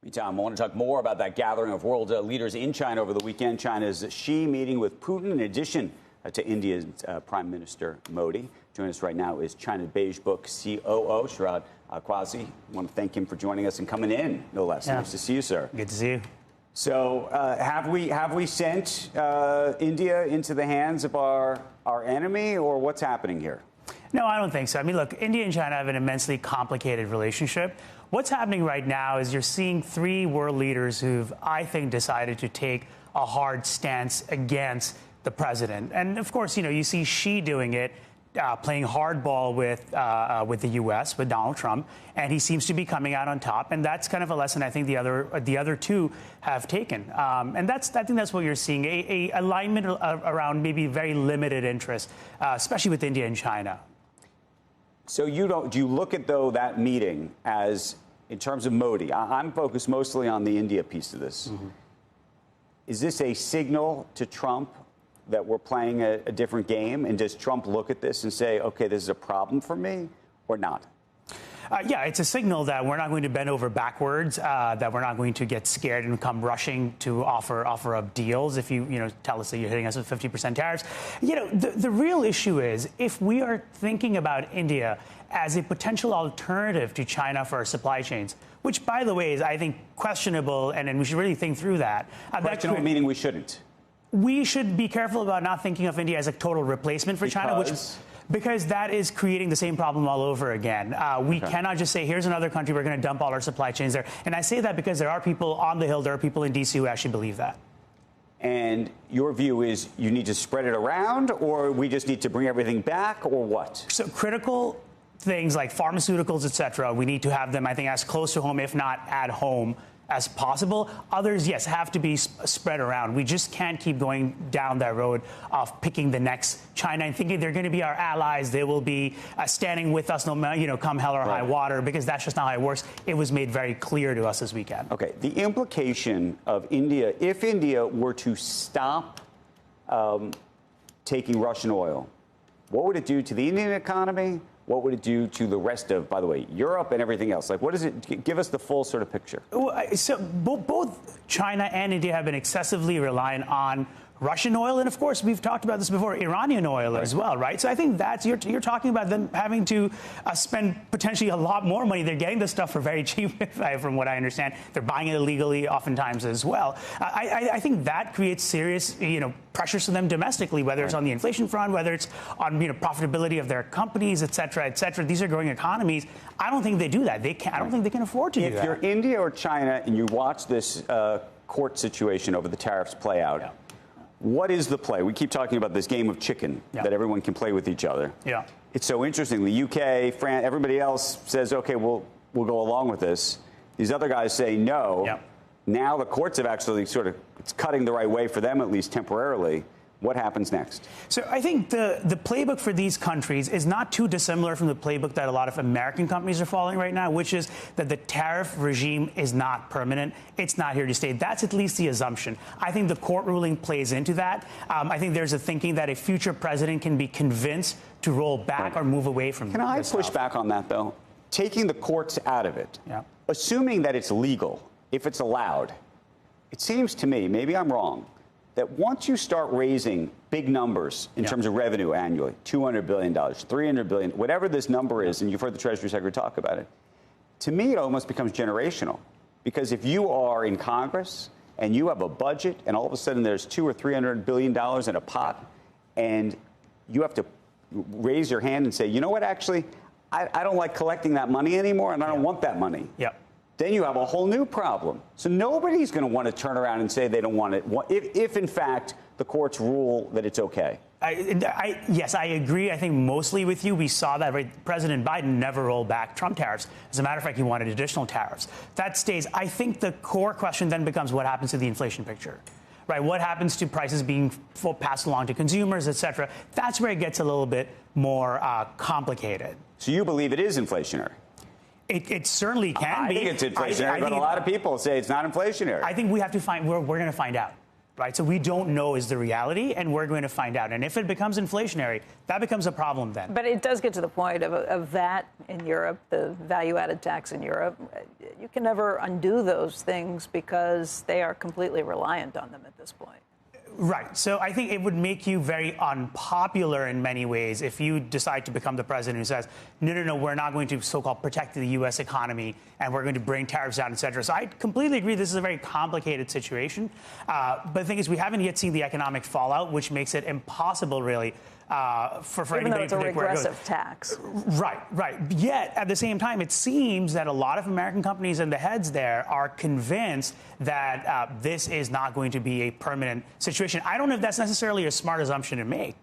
Meantime, I want to talk more about that gathering of world leaders in China over the weekend. China's Xi meeting with Putin, in addition to India's Prime Minister Modi. Joining us right now is China Beige Book COO Shehzad Qazi. I want to thank him for joining us and coming in, no less. Yeah. Nice to see you, sir. Good to see you. So, have we sent India into the hands of our enemy, or what's happening here? No, I don't think so. I mean, look, India and China have an immensely complicated relationship. What's happening right now is you're seeing three world leaders who've, I think, decided to take a hard stance against the president. And of course, you see Xi doing it, playing hardball with the U.S., with Donald Trump, and he seems to be coming out on top. And that's kind of a lesson I think the other two have taken. And I think that's what you're seeing, a alignment around maybe very limited interests, especially with India and China. So do you look at, though, that meeting as, in terms of Modi, I'm focused mostly on the India piece of this. Mm-hmm. Is this a signal to Trump that we're playing a different game? And does Trump look at this and say, OK, this is a problem for me, or not? Yeah, it's a signal that we're not going to bend over backwards, that we're not going to get scared and come rushing to offer up deals if you tell us that you're hitting us with 50% tariffs. The real issue is, if we are thinking about India as a potential alternative to China for our supply chains, which, by the way, is, I think, questionable, and we should really think through that. Questionable meaning we shouldn't. We should be careful about not thinking of India as a total replacement for China, because that is creating the same problem all over again. We cannot just say, here's another country, we're going to dump all our supply chains there. And I say that because there are people on the Hill, there are people in D.C. who actually believe that. And your view is you need to spread it around, or we just need to bring everything back, or what? So critical things like pharmaceuticals, et cetera, we need to have them, I think, as close to home, if not at home, as possible. Others, yes, have to be spread around. We just can't keep going down that road of picking the next China and thinking they're going to be our allies. They will be standing with us, no matter, come hell or high water, because that's just not how it works. It was made very clear to us this weekend. Okay, the implication of India, if India were to stop taking Russian oil, what would it do to the Indian economy? What would it do to the rest of, by the way, Europe and everything else? Like, what does it give us the full sort of picture? So both China and India have been excessively reliant on Russian oil. And of course, we've talked about this before, Iranian oil as well, right? So I think that's, you're talking about them having to spend potentially a lot more money. They're getting this stuff for very cheap, from what I understand. They're buying it illegally oftentimes as well. I think that creates serious, pressures to them domestically, whether it's on the inflation front, whether it's on, profitability of their companies, et cetera, et cetera. These are growing economies. I don't think they do that. I don't think they can afford to do that. If you're India or China and you watch this court situation over the tariffs play out, what is the play? We keep talking about this game of chicken that everyone can play with each other. Yeah. It's so interesting. The UK, France, everybody else says, OK, we'll go along with this. These other guys say no. Yeah. Now the courts have actually it's cutting the right way for them, at least temporarily. What happens next? So I think the playbook for these countries is not too dissimilar from the playbook that a lot of American companies are following right now, which is that the tariff regime is not permanent. It's not here to stay. That's at least the assumption. I think the court ruling plays into that. I think there's a thinking that a future president can be convinced to roll back or move away from Can I push back on that, though? Taking the courts out of it, assuming that it's legal, if it's allowed, it seems to me, maybe I'm wrong, that once you start raising big numbers in terms of revenue annually, $200 billion, $300 billion, whatever this number is, and you've heard the Treasury Secretary talk about it, to me it almost becomes generational. Because if you are in Congress and you have a budget and all of a sudden there's $200 or $300 billion in a pot, and you have to raise your hand and say, you know what, actually, I don't like collecting that money anymore, and I don't want that money. Then you have a whole new problem. So nobody's going to want to turn around and say they don't want it, if in fact the courts rule that it's okay. Yes, I agree. I think mostly with you. We saw that President Biden never rolled back Trump tariffs. As a matter of fact, he wanted additional tariffs. That stays. I think the core question then becomes what happens to the inflation picture. Right? What happens to prices being passed along to consumers, et cetera? That's where it gets a little bit more complicated. So you believe it is inflationary? It certainly can be. I think it's inflationary, but a lot of people say it's not inflationary. I think we have to find. We're going to find out. right? So we don't know is the reality, and we're going to find out. And if it becomes inflationary, that becomes a problem then. But it does get to the point of VAT in Europe, the value-added tax in Europe. You can never undo those things because they are completely reliant on them at this point. Right. So I think it would make you very unpopular in many ways if you decide to become the president who says, no, we're not going to so-called protect the U.S. economy and we're going to bring tariffs down, et cetera. So I completely agree this is a very complicated situation. But the thing is, we haven't yet seen the economic fallout, which makes it impossible, really, for Even anybody though it's to a regressive tax. Right. Yet, at the same time, it seems that a lot of American companies and the heads there are convinced that this is not going to be a permanent situation. I don't know if that's necessarily a smart assumption to make.